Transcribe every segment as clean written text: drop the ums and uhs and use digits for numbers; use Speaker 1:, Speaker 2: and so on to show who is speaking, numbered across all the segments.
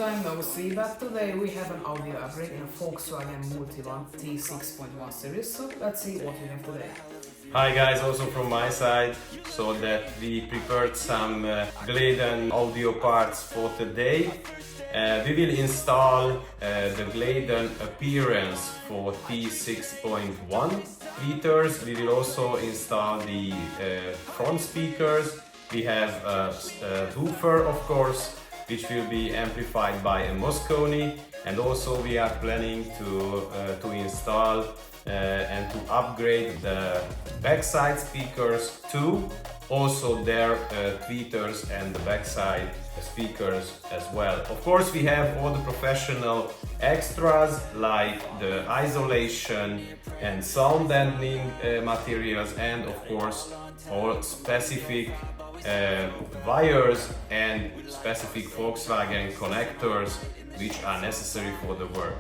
Speaker 1: time no see, but today we have an audio upgrade in a Volkswagen Multivan 6.1 series, so let's see what we have today.
Speaker 2: Hi guys, also from my side, so that we prepared some Gladen audio parts for today. We will install the Gladen appearance for T6.1 liters. We will also install the front speakers. We have a woofer, of course, which will be amplified by a Mosconi, and also we are planning to install and to upgrade the backside speakers too, also their tweeters and the backside speakers as well. Of course, we have all the professional extras like the isolation and sound deadening materials, and of course all specific wires and specific Volkswagen connectors which are necessary for the work.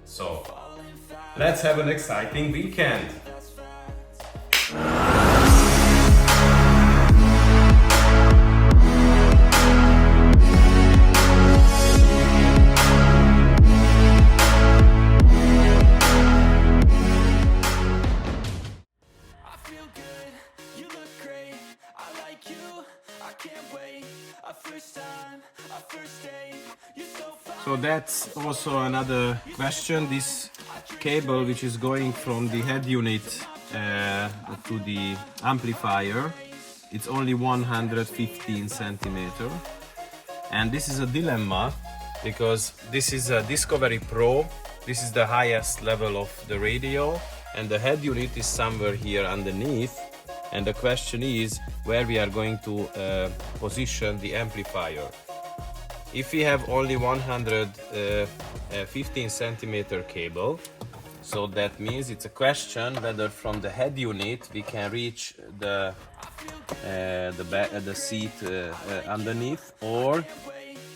Speaker 2: So let's have an exciting weekend! So that's also another question. This cable which is going from the head unit to the amplifier, it's only 115 centimeter, and this is a dilemma because this is a Discovery Pro. This is the highest level of the radio, and the head unit is somewhere here underneath, and the question is where we are going to position the amplifier. If we have only 115 centimeter cable, so that means it's a question whether from the head unit we can reach the seat underneath, or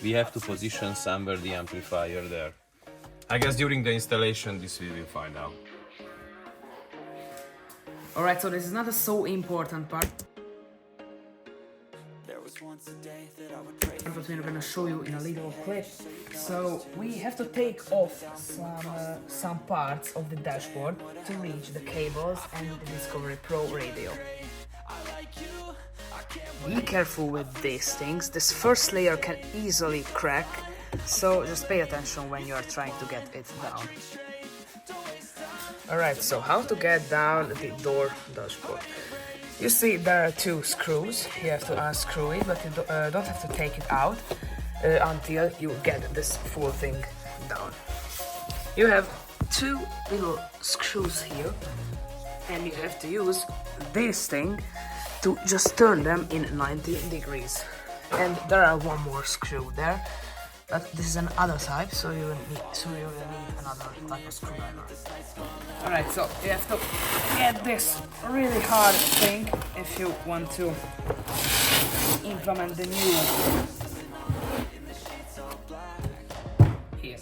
Speaker 2: we have to position somewhere the amplifier there. I guess during the installation this we will find out.
Speaker 1: Alright, so this is not a so important part, but we're gonna show you in a little clip. So we have to take off some parts of the dashboard to reach the cables and the Discovery Pro radio. Be careful with these things. This first layer can easily crack, so just pay attention when you are trying to get it down. Alright, so how to get down the door dashboard? You see, there are two screws. You have to unscrew it, but you don't have to take it out until you get this full thing down. You have two little screws here, and you have to use this thing to just turn them in 90 degrees. And there are one more screw there, but this is another type, so you will need another type of screwdriver. Alright, so you have to get this really hard thing if you want to implement the new here.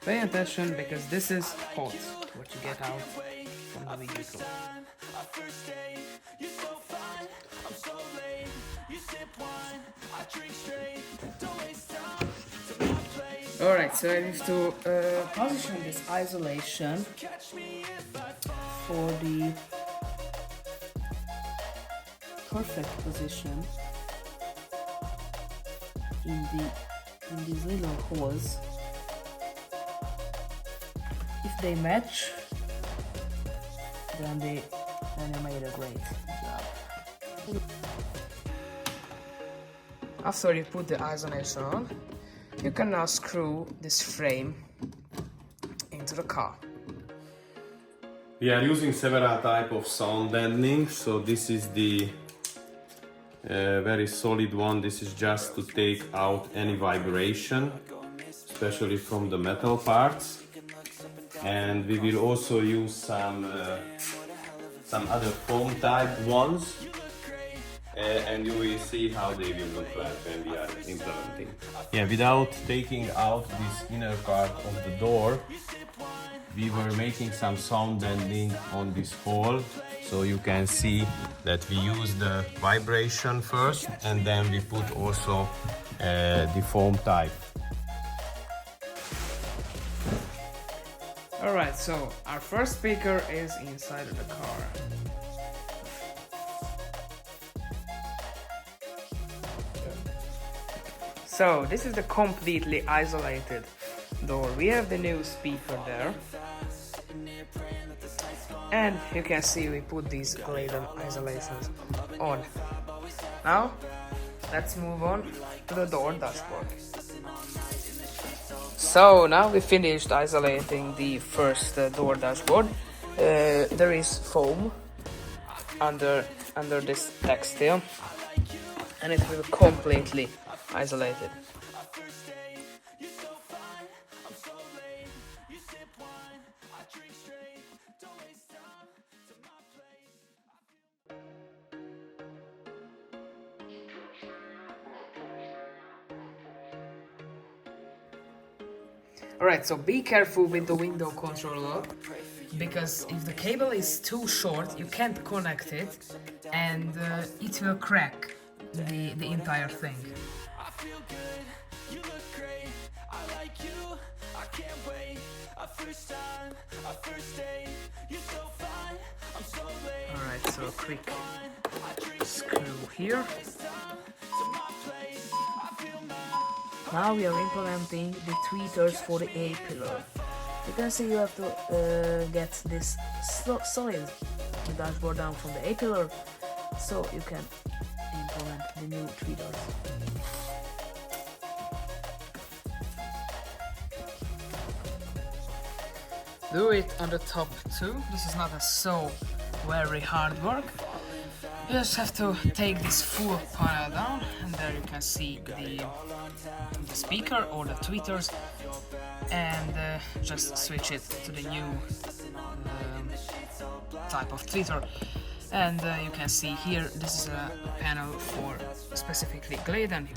Speaker 1: Pay attention because this is hot, what you get out from the vehicle. Alright, so I need to position this isolation for the perfect position in these little holes. If they match, then you made a great job. After you put the isolation on, you can now screw this frame into the car.
Speaker 2: We are using several types of sound deadening, so this is the very solid one. This is just to take out any vibration, especially from the metal parts. And we will also use some other foam type ones, and you will see how they will look like when we are implementing. Yeah, without taking out this inner part of the door, we were making some sound bending on this hole, so you can see that we use the vibration first and then we put also the foam type.
Speaker 1: Alright, so our first speaker is inside of the car. So this is the completely isolated door. We have the new speaker there. And you can see we put these Gladen isolations on. Now, let's move on to the door dashboard. So now we finished isolating the first door dashboard. There is foam under this textile, and it will completely isolated. Alright, so be careful with the window controller, because if the cable is too short you can't connect it and it will crack the entire thing. Alright, so a quick screw here. Now we are implementing the tweeters for the A-pillar. You can see you have to get this solid dashboard down from the A-pillar, so you can implement the new tweeters. Do it on the top too. This is not a so very hard work. You just have to take this full panel down, and there you can see the speaker or the tweeters, and just switch it to the new type of tweeter. And you can see here, this is a panel for specifically Gladen.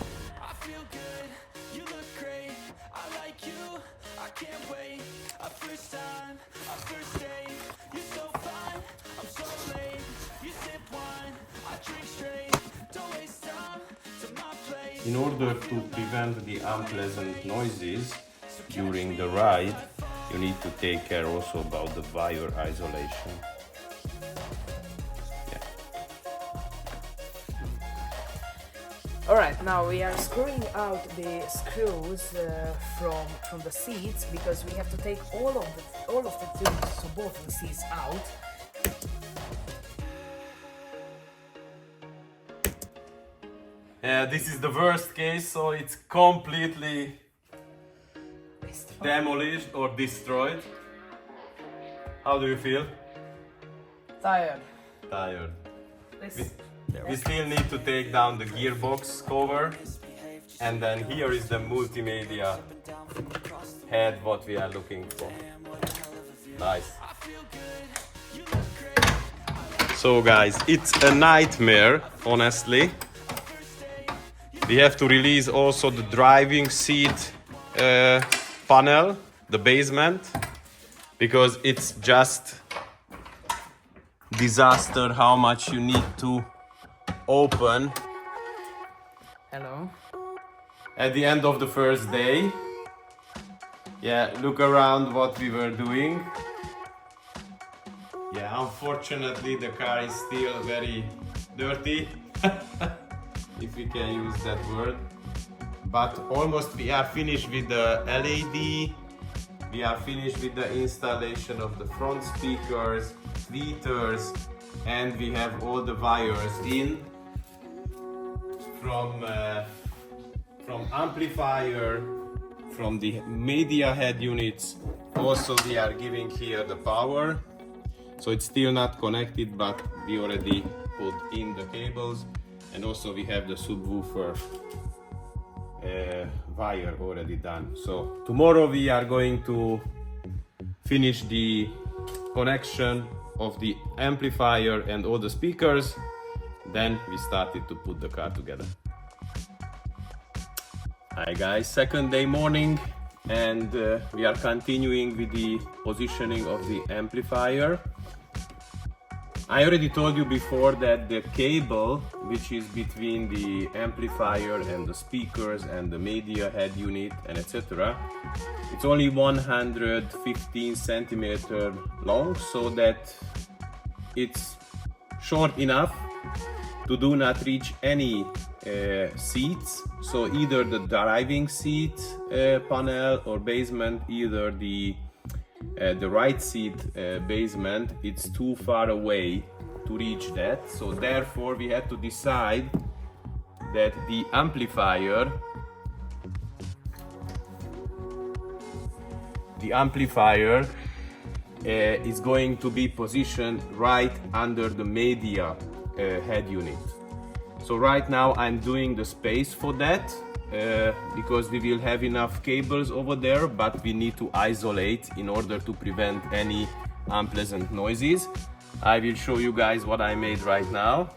Speaker 2: In order to prevent the unpleasant noises during the ride, you need to take care also about the wire isolation. Yeah.
Speaker 1: Alright, now we are screwing out the screws from the seats, because we have to take all of the tubes, so both of the seats out.
Speaker 2: This is the worst case, so it's completely demolished or destroyed. How do you feel?
Speaker 1: Tired.
Speaker 2: Tired. We still need to take down the gearbox cover, and then here is the multimedia head, what we are looking for. Nice. So guys, it's a nightmare, honestly. We have to release also the driving seat panel, the basement, because it's just disaster how much you need to open.
Speaker 1: Hello.
Speaker 2: At the end of the first day. Yeah, look around what we were doing. Yeah, unfortunately the car is still very dirty. If we can use that word, but almost we are finished with the LED, we are finished with the installation of the front speakers, tweeters, and we have all the wires in from amplifier, from the media head units. Also we are giving here the power, so it's still not connected, but we already put in the cables. And also we have the subwoofer wire already done. So tomorrow we are going to finish the connection of the amplifier and all the speakers. Then we started to put the car together. Hi guys, second day morning. and we are continuing with the positioning of the amplifier. I already told you before that the cable which is between the amplifier and the speakers and the media head unit and etc. It's only 115 centimeter long, so that it's short enough to do not reach any seats. So either the driving seat panel or basement, either the right seat basement, it's too far away to reach that. So therefore we had to decide that the amplifier is going to be positioned right under the media head unit. So right now I'm doing the space for that because we will have enough cables over there, but we need to isolate in order to prevent any unpleasant noises. I will show you guys what I made right now.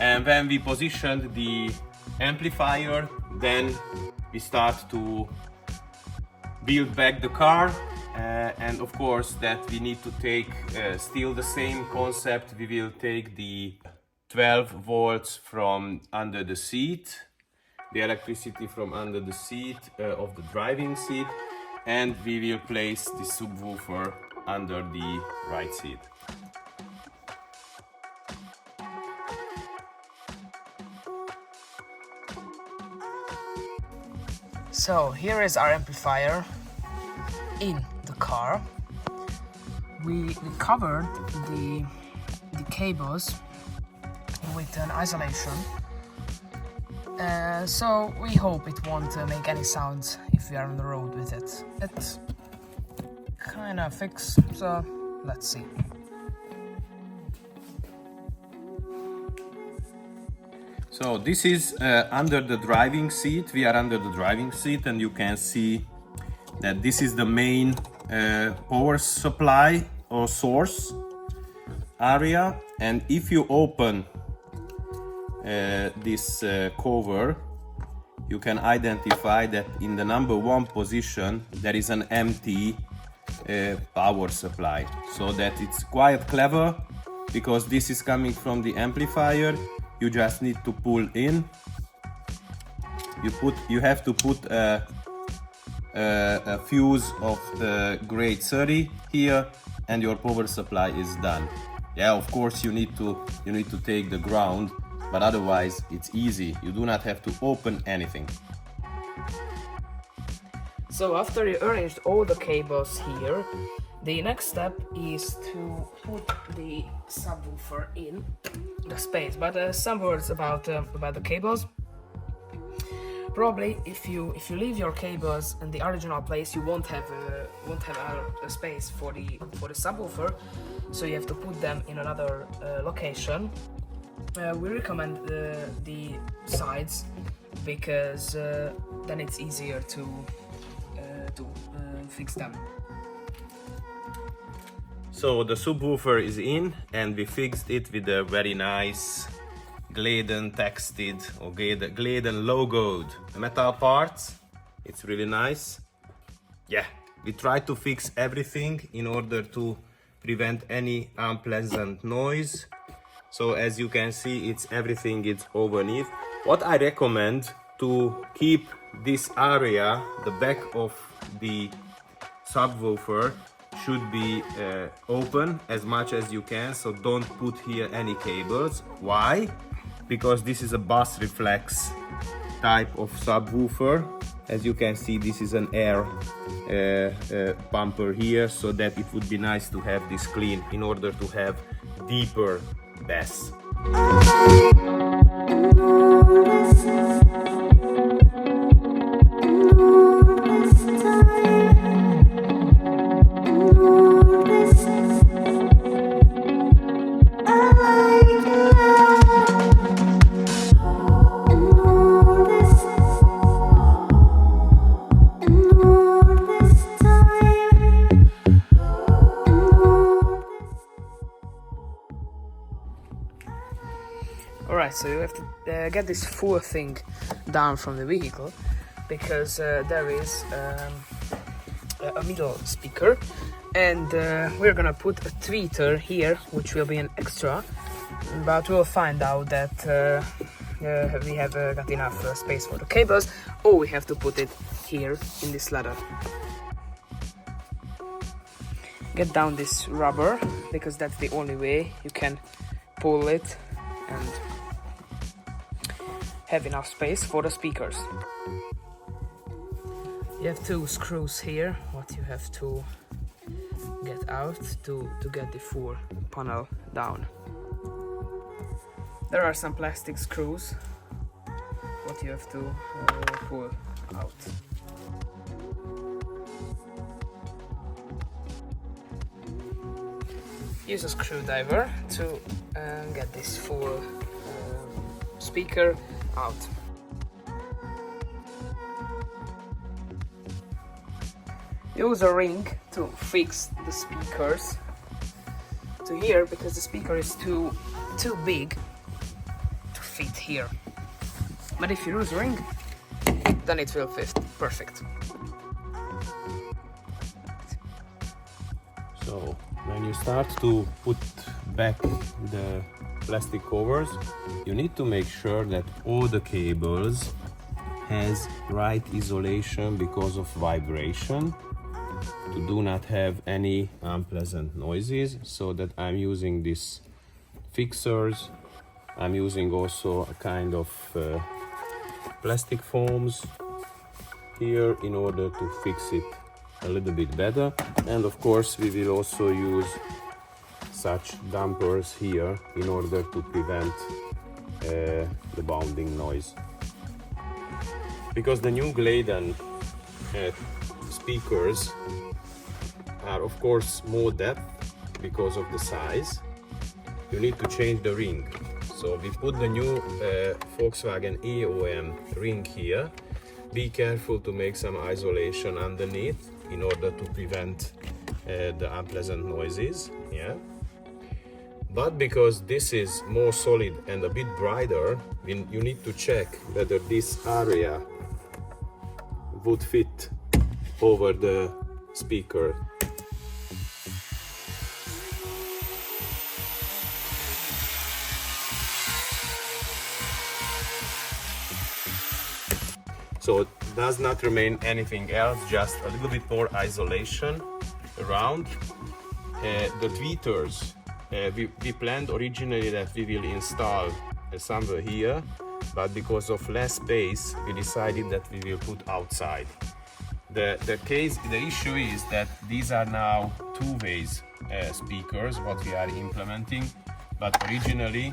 Speaker 2: And when we positioned the amplifier, then we start to build back the car, and of course that we need to take still the same concept. We will take the 12 volts from under the seat, the electricity from under the seat of the driving seat, and we will place the subwoofer under the right seat.
Speaker 1: So here is our amplifier in the car. We covered the cables with an isolation, so we hope it won't make any sounds if we are on the road with it. It's kind of fixed, so let's see.
Speaker 2: So this is under the driving seat. We are under the driving seat, and you can see that this is the main power supply or source area. And if you open this cover, you can identify that in the number 1 position there is an empty power supply. So that it's quite clever, because this is coming from the amplifier. You just need to pull in. You have to put a fuse of grade 30 here, and your power supply is done. Yeah, of course you need to take the ground, but otherwise it's easy. You do not have to open anything.
Speaker 1: So after you arranged all the cables here, the next step is to put the subwoofer in the space. But some words about the cables. Probably if you leave your cables in the original place, you won't have a space for the subwoofer, so you have to put them in another location. We recommend the sides, because then it's easier to fix them.
Speaker 2: So the subwoofer is in, and we fixed it with a very nice Gladen texted or Gladen logoed metal parts. It's really nice. Yeah, we tried to fix everything in order to prevent any unpleasant noise. So as you can see, everything is underneath. What I recommend, to keep this area, the back of the subwoofer, should be open as much as you can, so don't put here any cables. Why? Because this is a bus reflex type of subwoofer. As you can see, this is an air bumper here, so that it would be nice to have this clean in order to have deeper bass.
Speaker 1: Alright, so you have to get this full thing down from the vehicle, because there is a middle speaker, and we're gonna put a tweeter here, which will be an extra, but we'll find out that we have got enough space for the cables, or we have to put it here in this ladder. Get down this rubber, because that's the only way you can pull it and have enough space for the speakers. You have two screws here, what you have to get out to get the full panel down. There are some plastic screws, what you have to pull out. Use a screwdriver to get this full speaker out. Use a ring to fix the speakers to here, because the speaker is too big to fit here. But if you use a ring, then it will fit perfect.
Speaker 2: So when you start to put back the plastic covers, you need to make sure that all the cables has right isolation because of vibration, to do not have any unpleasant noises. So that I'm using these fixers. I'm using also a kind of plastic foams here in order to fix it a little bit better. And of course we will also use such dampers here in order to prevent the bounding noise. Because the new Gladen speakers are of course more depth because of the size, you need to change the ring. So we put the new Volkswagen AOM ring here. Be careful to make some isolation underneath in order to prevent the unpleasant noises. Yeah. But because this is more solid and a bit brighter, you need to check whether this area would fit over the speaker. So it does not remain anything else, just a little bit more isolation around. The tweeters, we planned originally that we will install somewhere here, but because of less space, we decided that we will put outside. The issue is that these are now two-way speakers, what we are implementing, but originally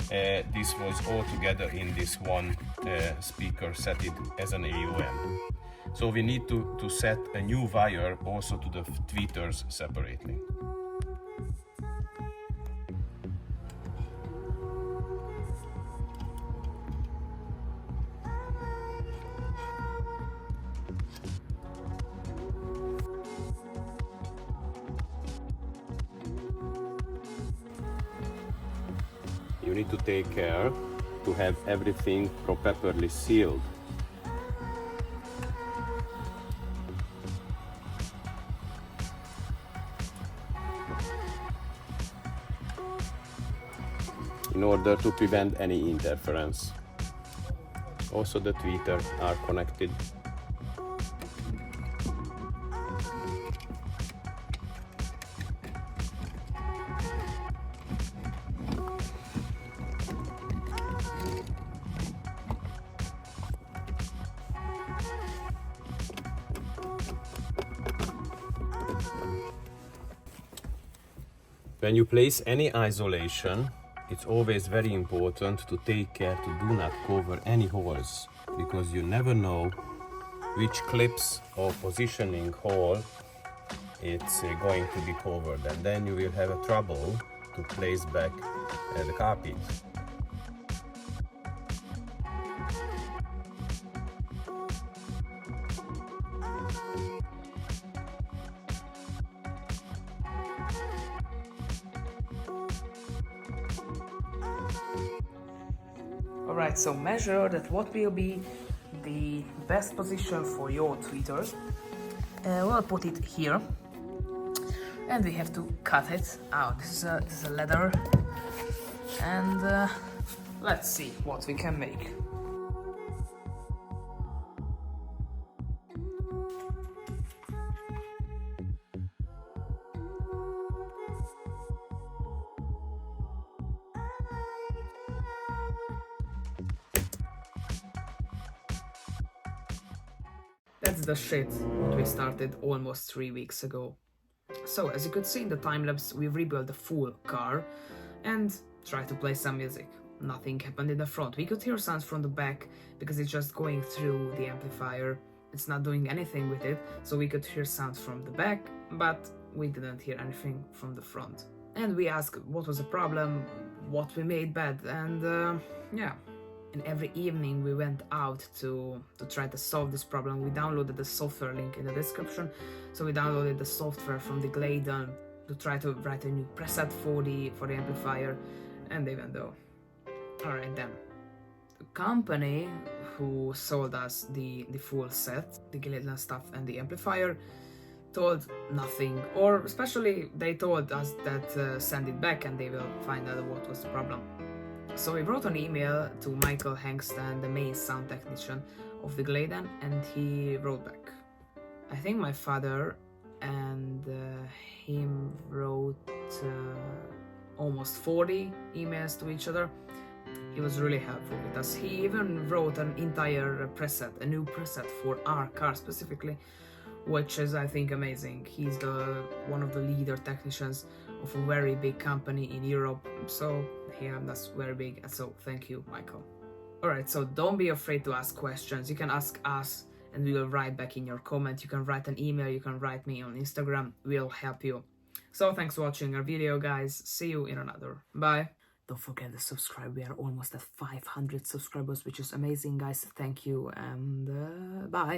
Speaker 2: this was all together in this one speaker set it as an AOM. So we need to set a new wire also to the tweeters separately. You need to take care to have everything properly sealed. In order to prevent any interference. Also the tweeters are connected. When you place any isolation, it's always very important to take care to do not cover any holes, because you never know which clips or positioning hole it's going to be covered, and then you will have a trouble to place back the carpet.
Speaker 1: Alright, so measure that what will be the best position for your tweeter. We'll put it here. And we have to cut it out. This is a leather. And let's see what we can make. That's the shit what we started almost 3 weeks ago. So as you could see in the time-lapse, we rebuilt the full car and tried to play some music. Nothing happened in the front. We could hear sounds from the back because it's just going through the amplifier. It's not doing anything with it, so we could hear sounds from the back, but we didn't hear anything from the front. And we asked what was the problem, what we made bad, and yeah. And every evening we went out to try to solve this problem. We downloaded the software link in the description. So we downloaded the software from the Gladen to try to write a new preset for the amplifier, and even though. Alright then. The company who sold us the full set, the Gladen stuff and the amplifier, told nothing, or especially they told us that send it back and they will find out what was the problem. So we wrote an email to Michael Hangston, the main sound technician of the Gladen, and he wrote back. I think my father and him wrote almost 40 emails to each other. He was really helpful with us. He even wrote an entire preset, a new preset for our car specifically, which is, I think, amazing. He's one of the leader technicians of a very big company in Europe, so yeah, that's very big, and so thank you, Michael. Alright, so don't be afraid to ask questions. You can ask us and we will write back in your comment. You can write an email, you can write me on Instagram, we'll help you. So thanks for watching our video, guys. See you in another. Bye. Don't forget to subscribe. We are almost at 500 subscribers, which is amazing, guys. Thank you, and bye.